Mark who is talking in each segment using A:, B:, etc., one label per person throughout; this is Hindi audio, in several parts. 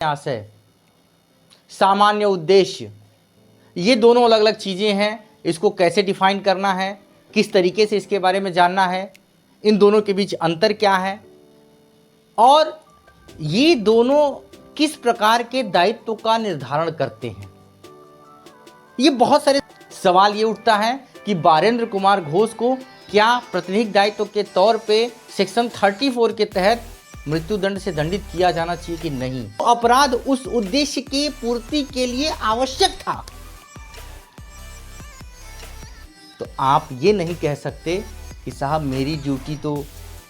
A: आशय, सामान्य उद्देश्य, ये दोनों अलग अलग चीज़ें हैं। इसको कैसे डिफाइन करना है, किस तरीके से इसके बारे में जानना है, इन दोनों के बीच अंतर क्या है और ये दोनों किस प्रकार के दायित्व का निर्धारण करते हैं। ये बहुत सारे सवाल ये उठता है कि बारेंद्र कुमार घोष को क्या प्रातिनिधिक दायित्व के तौर पे सेक्शन 34 के तहत मृत्युदंड से दंडित किया जाना चाहिए कि नहीं। तो अपराध उस उद्देश्य की पूर्ति के लिए आवश्यक था। तो आप ये नहीं कह सकते कि साहब मेरी ड्यूटी तो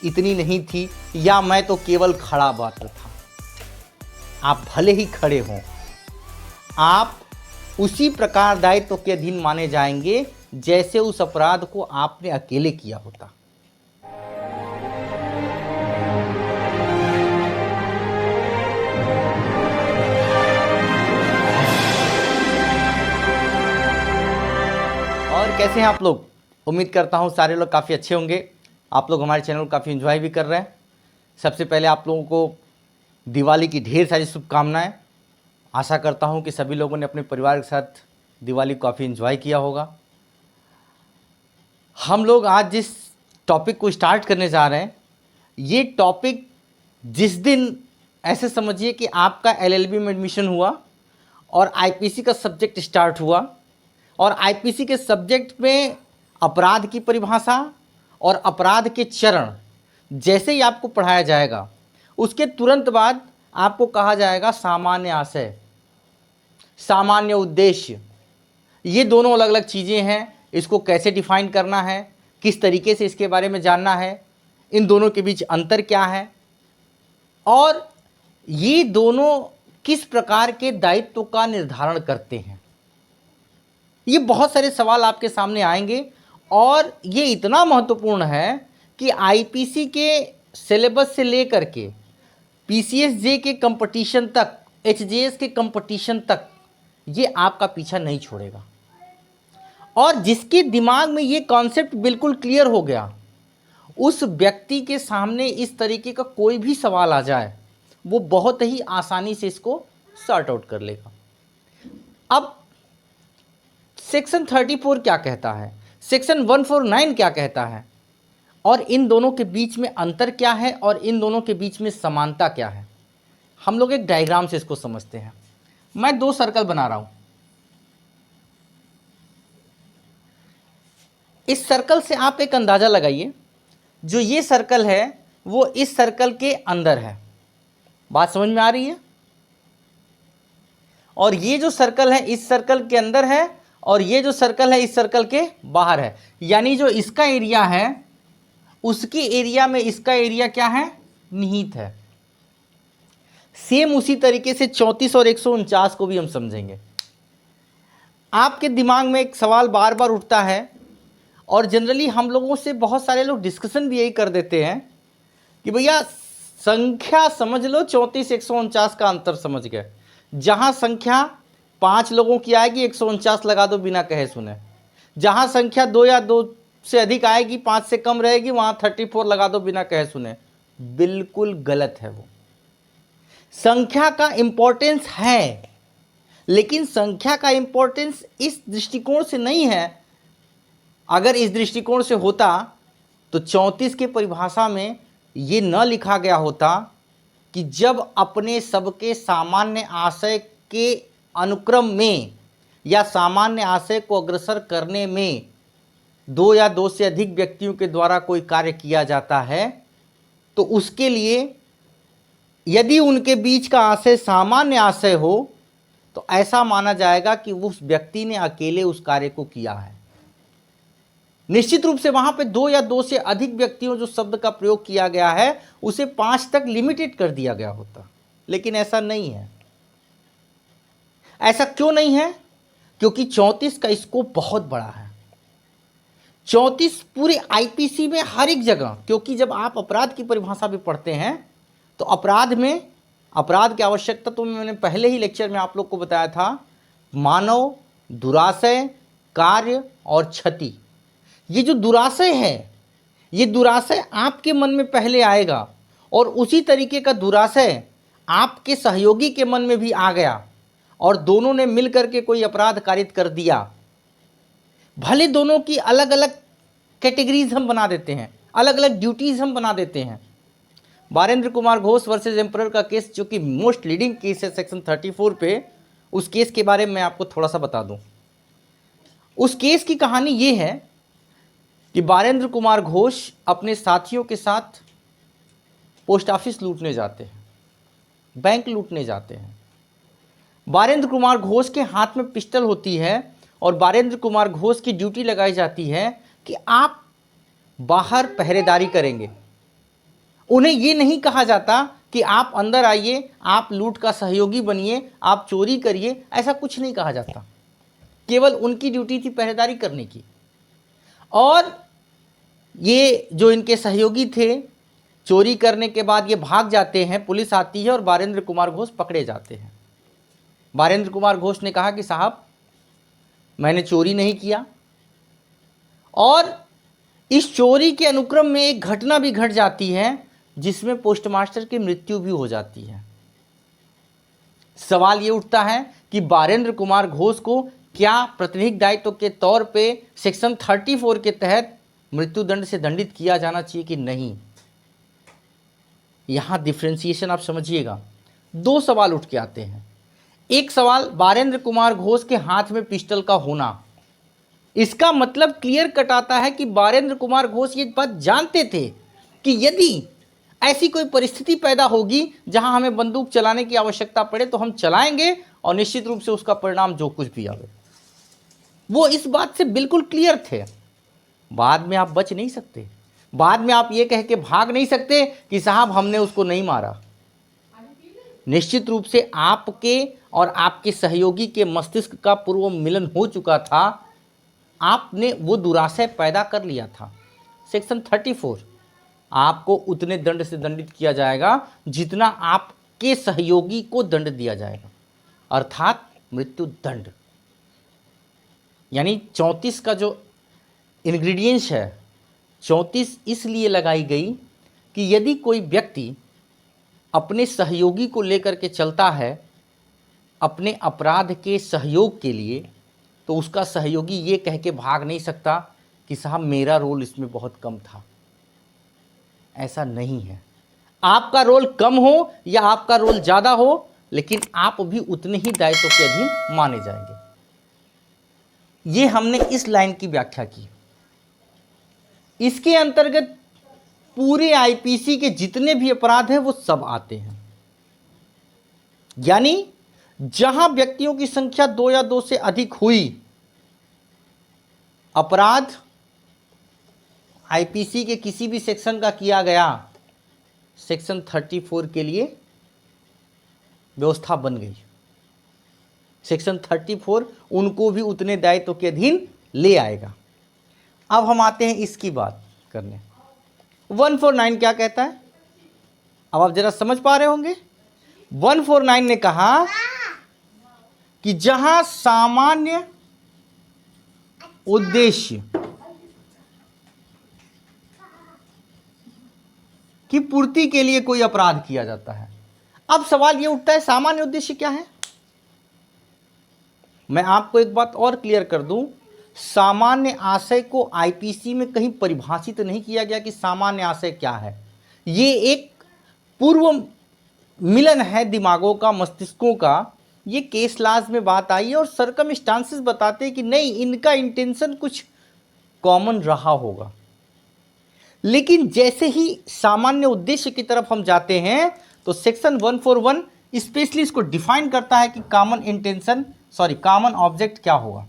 A: इतनी नहीं थी या मैं तो केवल खड़ा मात्र था। आप भले ही खड़े हों, आप उसी प्रकार दायित्व के अधीन माने जाएंगे जैसे उस अपराध को आपने अकेले किया होता। और कैसे हैं आप लोग? उम्मीद करता हूं सारे लोग काफ़ी अच्छे होंगे। आप लोग हमारे चैनल को काफ़ी एंजॉय भी कर रहे हैं। सबसे पहले आप लोगों को दिवाली की ढेर सारी शुभकामनाएं। आशा करता हूं कि सभी लोगों ने अपने परिवार के साथ दिवाली को काफ़ी एंजॉय किया होगा। हम लोग आज जिस टॉपिक को स्टार्ट करने जा रहे हैं, ये टॉपिक जिस दिन ऐसे समझिए कि आपका LLB में एडमिशन हुआ और IPC का सब्जेक्ट स्टार्ट हुआ और IPC के सब्जेक्ट में अपराध की परिभाषा और अपराध के चरण जैसे ही आपको पढ़ाया जाएगा, उसके तुरंत बाद आपको कहा जाएगा सामान्य आशय, सामान्य उद्देश्य, ये दोनों अलग अलग चीज़ें हैं। इसको कैसे डिफाइन करना है, किस तरीके से इसके बारे में जानना है, इन दोनों के बीच अंतर क्या है और ये दोनों किस प्रकार के दायित्व का निर्धारण करते हैं। ये बहुत सारे सवाल आपके सामने आएंगे और ये इतना महत्वपूर्ण है कि IPC के सिलेबस से लेकर के PCSJ के कंपटीशन तक, HJS के कंपटीशन तक ये आपका पीछा नहीं छोड़ेगा। और जिसके दिमाग में ये कॉन्सेप्ट बिल्कुल क्लियर हो गया, उस व्यक्ति के सामने इस तरीके का कोई भी सवाल आ जाए, वो बहुत ही आसानी से इसको सॉर्ट आउट कर लेगा। अब सेक्शन 34 क्या कहता है, सेक्शन 149 क्या कहता है और इन दोनों के बीच में अंतर क्या है और इन दोनों के बीच में समानता क्या है, हम लोग एक डायग्राम से इसको समझते हैं। मैं 2 सर्कल बना रहा हूं। इस सर्कल से आप एक अंदाजा लगाइए, जो ये सर्कल है वो इस सर्कल के अंदर है। बात समझ में आ रही है? और ये जो सर्कल है इस सर्कल के अंदर है और ये जो सर्कल है इस सर्कल के बाहर है। यानी जो इसका एरिया है उसके एरिया में इसका एरिया क्या है, निहित है। सेम उसी तरीके से 34 और 149 को भी हम समझेंगे। आपके दिमाग में एक सवाल बार बार उठता है और जनरली हम लोगों से बहुत सारे लोग डिस्कशन भी यही कर देते हैं कि भैया संख्या समझ लो, 34 149 का अंतर समझ गए। जहाँ संख्या 5 लोगों की आएगी 149 लगा दो बिना कहे सुने। जहाँ संख्या 2 या 2 से अधिक आएगी, 5 से कम रहेगी, वहाँ 34 लगा दो बिना कहे सुने। बिल्कुल गलत है। वो संख्या का इंपॉर्टेंस है, लेकिन संख्या का इंपॉर्टेंस इस दृष्टिकोण से नहीं है। अगर इस दृष्टिकोण से होता तो 34 के परिभाषा में ये न लिखा गया होता कि जब अपने सबके सामान्य आशय के अनुक्रम में या सामान्य आशय को अग्रसर करने में 2 या 2 से अधिक व्यक्तियों के द्वारा कोई कार्य किया जाता है, तो उसके लिए यदि उनके बीच का आशय सामान्य आशय हो तो ऐसा माना जाएगा कि उस व्यक्ति ने अकेले उस कार्य को किया है। निश्चित रूप से वहां पे 2 या 2 से अधिक व्यक्तियों जो शब्द का प्रयोग किया गया है उसे 5 तक लिमिटेड कर दिया गया होता, लेकिन ऐसा नहीं है। ऐसा क्यों नहीं है? क्योंकि 34 का स्कोप बहुत बड़ा है। 34 पूरे IPC में हर एक जगह, क्योंकि जब आप अपराध की परिभाषा भी पढ़ते हैं तो अपराध की आवश्यकता तो मैंने पहले ही लेक्चर में आप लोग को बताया था। मानव, दुराशय, कार्य और क्षति। ये जो दुराशय है, ये दुराशय आपके मन में पहले आएगा और उसी तरीके का दुराशय आपके सहयोगी के मन में भी आ गया और दोनों ने मिलकर के कोई अपराध कारित कर दिया, भले दोनों की अलग अलग कैटेगरीज हम बना देते हैं, अलग अलग ड्यूटीज हम बना देते हैं। बारेंद्र कुमार घोष वर्सेस एम्परर का केस जो कि मोस्ट लीडिंग केस है सेक्शन 34 पे, उस केस के बारे में मैं आपको थोड़ा सा बता दूं। उस केस की कहानी ये है कि बारेंद्र कुमार घोष अपने साथियों के साथ पोस्ट ऑफिस लूटने जाते हैं, बैंक लूटने जाते हैं। बारेंद्र कुमार घोष के हाथ में पिस्टल होती है और बारेंद्र कुमार घोष की ड्यूटी लगाई जाती है कि आप बाहर पहरेदारी करेंगे। उन्हें ये नहीं कहा जाता कि आप अंदर आइए, आप लूट का सहयोगी बनिए, आप चोरी करिए, ऐसा कुछ नहीं कहा जाता। केवल उनकी ड्यूटी थी पहरेदारी करने की। और ये जो इनके सहयोगी थे, चोरी करने के बाद ये भाग जाते हैं, पुलिस आती है और बारेंद्र कुमार घोष पकड़े जाते हैं। बारेंद्र कुमार घोष ने कहा कि साहब मैंने चोरी नहीं किया, और इस चोरी के अनुक्रम में एक घटना भी घट जाती है जिसमें पोस्टमास्टर की मृत्यु भी हो जाती है। सवाल ये उठता है कि बारेंद्र कुमार घोष को क्या प्राथमिक दायित्व के तौर पे सेक्शन 34 के तहत मृत्युदंड से दंडित किया जाना चाहिए कि नहीं। यहां डिफरेंशिएशन आप समझिएगा। दो सवाल उठ के आते हैं। एक सवाल, बारेंद्र कुमार घोष के हाथ में पिस्टल का होना, इसका मतलब क्लियर कट आता है कि बारेंद्र कुमार घोष ये बात जानते थे कि यदि ऐसी कोई परिस्थिति पैदा होगी जहां हमें बंदूक चलाने की आवश्यकता पड़े तो हम चलाएंगे और निश्चित रूप से उसका परिणाम जो कुछ भी आवे। वो इस बात से बिल्कुल क्लियर थे। बाद में आप बच नहीं सकते, बाद में आप ये कह के भाग नहीं सकते कि साहब हमने उसको नहीं मारा। निश्चित रूप से आपके और आपके सहयोगी के मस्तिष्क का पूर्व मिलन हो चुका था, आपने वो दुराशय पैदा कर लिया था। सेक्शन 34 आपको उतने दंड से दंडित किया जाएगा जितना आपके सहयोगी को दंड दिया जाएगा, अर्थात मृत्यु दंड। यानी 34 का जो इंग्रेडिएंट्स है, 34 इसलिए लगाई गई कि यदि कोई व्यक्ति अपने सहयोगी को लेकर के चलता है अपने अपराध के सहयोग के लिए, तो उसका सहयोगी ये कह के भाग नहीं सकता कि साहब मेरा रोल इसमें बहुत कम था। ऐसा नहीं है। आपका रोल कम हो या आपका रोल ज़्यादा हो, लेकिन आप भी उतने ही दायित्व के अधीन माने जाएंगे। ये हमने इस लाइन की व्याख्या की। इसके अंतर्गत पूरे आईपीसी के जितने भी अपराध हैं वो सब आते हैं। यानी जहां व्यक्तियों की संख्या 2 या 2 से अधिक हुई, अपराध आईपीसी के किसी भी सेक्शन का किया गया, सेक्शन 34 के लिए व्यवस्था बन गई। सेक्शन 34 उनको भी उतने दायित्व के अधीन ले आएगा। अब हम आते हैं इसकी बात करने। 149 क्या कहता है, अब आप जरा समझ पा रहे होंगे। 149 ने कहा कि जहां सामान्य उद्देश्य की पूर्ति के लिए कोई अपराध किया जाता है। अब सवाल यह उठता है सामान्य उद्देश्य क्या है। मैं आपको एक बात और क्लियर कर दूं, सामान्य आशय को आईपीसी में कहीं परिभाषित नहीं किया गया कि सामान्य आशय क्या है। ये एक पूर्व मिलन है दिमागों का, मस्तिष्कों का। ये केस लाज में बात आई है और सर्कमस्टांसेस बताते हैं कि नहीं, इनका इंटेंशन कुछ कॉमन रहा होगा। लेकिन जैसे ही सामान्य उद्देश्य की तरफ हम जाते हैं तो सेक्शन 141 स्पेशली इसको डिफाइन करता है कि कॉमन ऑब्जेक्ट क्या होगा।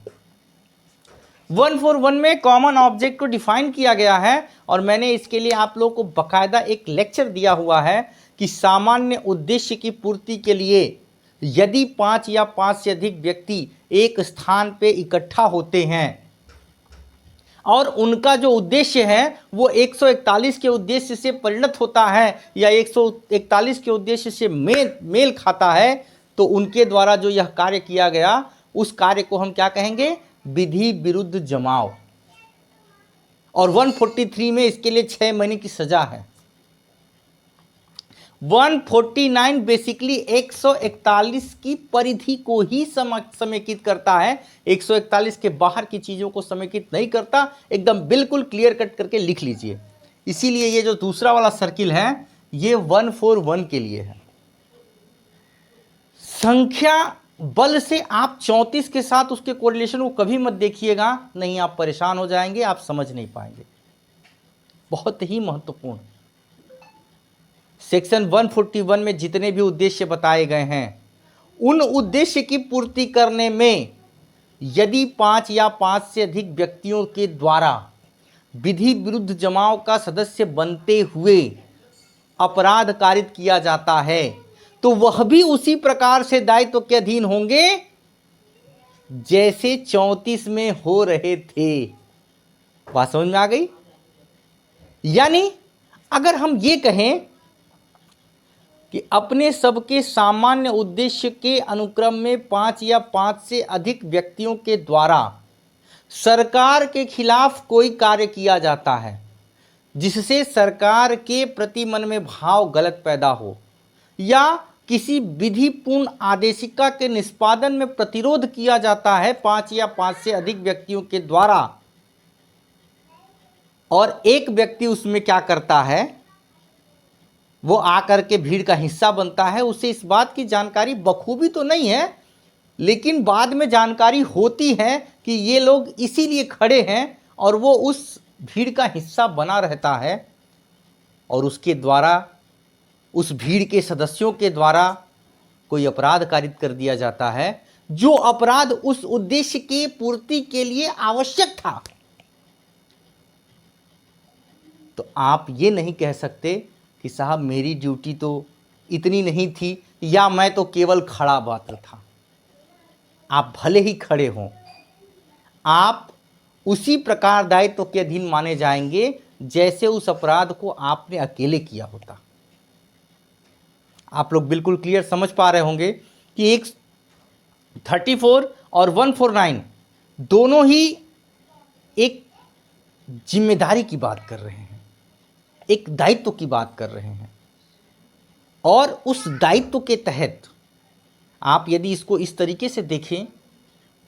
A: 141 में कॉमन ऑब्जेक्ट को डिफाइन किया गया है और मैंने इसके लिए आप लोगों को बकायदा एक लेक्चर दिया हुआ है कि सामान्य उद्देश्य की पूर्ति के लिए यदि 5 या 5 से अधिक व्यक्ति एक स्थान पे इकट्ठा होते हैं और उनका जो उद्देश्य है वो 141 के उद्देश्य से परिणत होता है या 141 के उद्देश्य से मेल खाता है, तो उनके द्वारा जो यह कार्य किया गया उस कार्य को हम क्या कहेंगे, विधि विरुद्ध जमाव। और 143 में इसके लिए 6 महीने की सजा है। 149 बेसिकली 141 की परिधि को ही समेकित करता है, 141 के बाहर की चीजों को समेकित नहीं करता। एकदम बिल्कुल क्लियर कट करके लिख लीजिए। इसीलिए ये जो दूसरा वाला सर्किल है ये 141 के लिए है। संख्या बल से आप 34 के साथ उसके कोरिलेशन को कभी मत देखिएगा, नहीं आप परेशान हो जाएंगे, आप समझ नहीं पाएंगे। बहुत ही महत्वपूर्ण। सेक्शन 141 में जितने भी उद्देश्य बताए गए हैं उन उद्देश्य की पूर्ति करने में यदि 5 या 5 से अधिक व्यक्तियों के द्वारा विधि विरुद्ध जमाव का सदस्य बनते हुए अपराध कारित किया जाता है तो वह भी उसी प्रकार से दायित्व के अधीन होंगे जैसे 34 में हो रहे थे। बात समझ में आ गई? यानी अगर हम ये कहें कि अपने सबके सामान्य उद्देश्य के अनुक्रम में 5 या 5 से अधिक व्यक्तियों के द्वारा सरकार के खिलाफ कोई कार्य किया जाता है जिससे सरकार के प्रति मन में भाव गलत पैदा हो या किसी विधिपूर्ण आदेशिका के निष्पादन में प्रतिरोध किया जाता है 5 या 5 से अधिक व्यक्तियों के द्वारा, और एक व्यक्ति उसमें क्या करता है, वो आकर के भीड़ का हिस्सा बनता है, उसे इस बात की जानकारी बखूबी तो नहीं है लेकिन बाद में जानकारी होती है कि ये लोग इसीलिए खड़े हैं और वो उस भीड़ का हिस्सा बना रहता है और उसके द्वारा, उस भीड़ के सदस्यों के द्वारा कोई अपराध कारित कर दिया जाता है जो अपराध उस उद्देश्य की पूर्ति के लिए आवश्यक था। तो आप ये नहीं कह सकते कि साहब मेरी ड्यूटी तो इतनी नहीं थी या मैं तो केवल खड़ा मात्र था। आप भले ही खड़े हों, आप उसी प्रकार दायित्व के अधीन माने जाएंगे जैसे उस अपराध को आपने अकेले किया होता। आप लोग बिल्कुल क्लियर समझ पा रहे होंगे कि 34 और 149 दोनों ही एक जिम्मेदारी की बात कर रहे हैं, एक दायित्व की बात कर रहे हैं, और उस दायित्व के तहत आप यदि इसको इस तरीके से देखें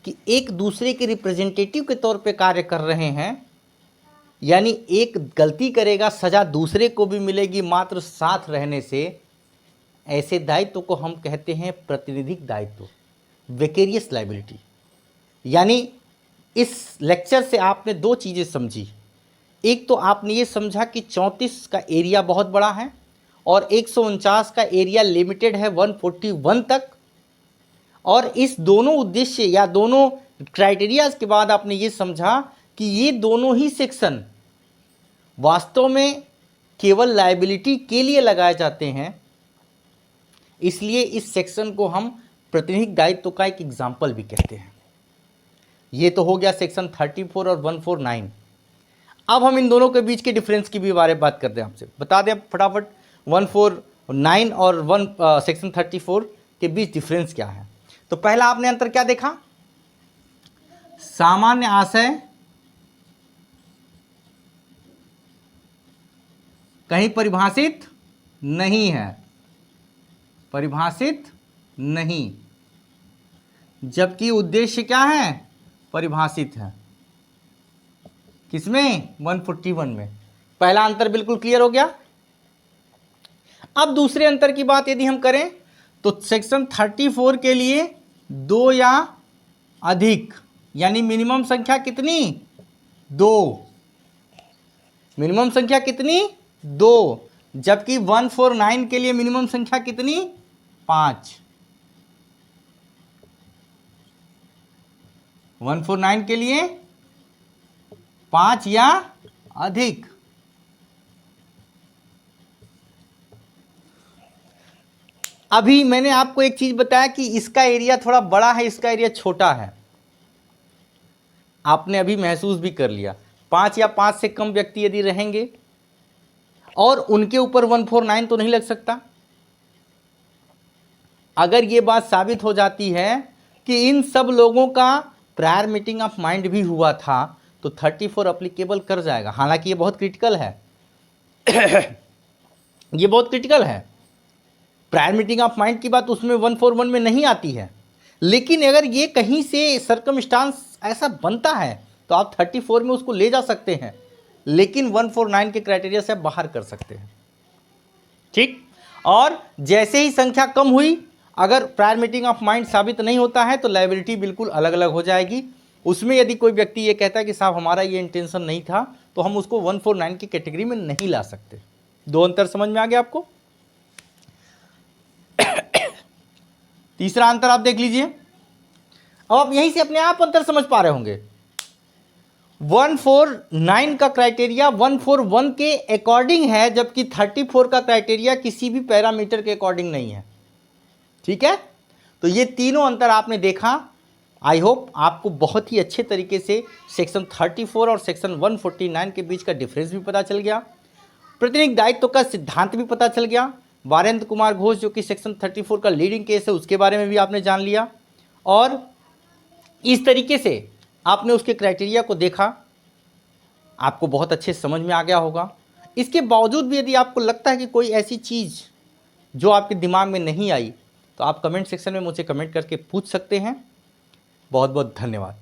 A: कि एक दूसरे के रिप्रेजेंटेटिव के तौर पे कार्य कर रहे हैं, यानी एक गलती करेगा सजा दूसरे को भी मिलेगी मात्र साथ रहने से, ऐसे दायित्व को हम कहते हैं प्रतिनिधिक दायित्व, विकेरियस लायबिलिटी। यानी इस लेक्चर से आपने दो चीज़ें समझी। एक तो आपने ये समझा कि 34 का एरिया बहुत बड़ा है और 149 का एरिया लिमिटेड है 141 तक, और इस दोनों उद्देश्य या दोनों क्राइटेरियाज के बाद आपने ये समझा कि ये दोनों ही सेक्शन वास्तव में केवल लायबिलिटी के लिए लगाए जाते हैं। इसलिए इस सेक्शन को हम प्रतिनिधिक दायित्व का एक एग्जाम्पल भी कहते हैं। ये तो हो गया सेक्शन 34 और 149। अब हम इन दोनों के बीच के डिफरेंस की भी बारे में बात करते हैं। आपसे बता दें फटाफट 149 और सेक्शन 34 के बीच डिफरेंस क्या है। तो पहला आपने अंतर क्या देखा, सामान्य आशय कहीं परिभाषित नहीं है, परिभाषित नहीं, जबकि उद्देश्य क्या है, परिभाषित है। किसमें, 141 में। पहला अंतर बिल्कुल क्लियर हो गया। अब दूसरे अंतर की बात यदि हम करें तो सेक्शन 34 के लिए 2 या अधिक, यानी मिनिमम संख्या कितनी, 2। मिनिमम संख्या कितनी, 2, जबकि 149 के लिए मिनिमम संख्या कितनी, 5। 149 के लिए 5 या अधिक। अभी मैंने आपको एक चीज बताया कि इसका एरिया थोड़ा बड़ा है, इसका एरिया छोटा है। आपने अभी महसूस भी कर लिया, 5 या 5 से कम व्यक्ति यदि रहेंगे और उनके ऊपर 149 तो नहीं लग सकता। अगर ये बात साबित हो जाती है कि इन सब लोगों का प्रायर मीटिंग ऑफ माइंड भी हुआ था तो 34 अप्लीकेबल कर जाएगा। हालांकि ये बहुत क्रिटिकल है ये बहुत क्रिटिकल है। प्रायर मीटिंग ऑफ माइंड की बात उसमें 141 में नहीं आती है, लेकिन अगर ये कहीं से सर्कमस्टांस ऐसा बनता है तो आप 34 में उसको ले जा सकते हैं, लेकिन 149 के क्राइटेरिया से आप बाहर कर सकते हैं। ठीक, और जैसे ही संख्या कम हुई, अगर प्रायर मीटिंग ऑफ माइंड साबित नहीं होता है तो लायबिलिटी बिल्कुल अलग अलग हो जाएगी। उसमें यदि कोई व्यक्ति ये कहता है कि साहब हमारा ये इंटेंशन नहीं था, तो हम उसको 149 की कैटेगरी में नहीं ला सकते। दो अंतर समझ में आ गया आपको। तीसरा अंतर आप देख लीजिए। अब आप यहीं से अपने आप अंतर समझ पा रहे होंगे। 149 का क्राइटेरिया 141 के अकॉर्डिंग है, जबकि 34 का क्राइटेरिया किसी भी पैरामीटर के अकॉर्डिंग नहीं है। ठीक है, तो ये तीनों अंतर आपने देखा। आई होप आपको बहुत ही अच्छे तरीके से सेक्शन 34 और सेक्शन 149 के बीच का डिफरेंस भी पता चल गया, प्रतिनिधि दायित्व का सिद्धांत भी पता चल गया, वारेंद्र कुमार घोष जो कि सेक्शन 34 का लीडिंग केस है उसके बारे में भी आपने जान लिया, और इस तरीके से आपने उसके क्राइटेरिया को देखा, आपको बहुत अच्छे समझ में आ गया होगा। इसके बावजूद भी यदि आपको लगता है कि कोई ऐसी चीज़ जो आपके दिमाग में नहीं आई, तो आप कमेंट सेक्शन में मुझे कमेंट करके पूछ सकते हैं। बहुत बहुत धन्यवाद।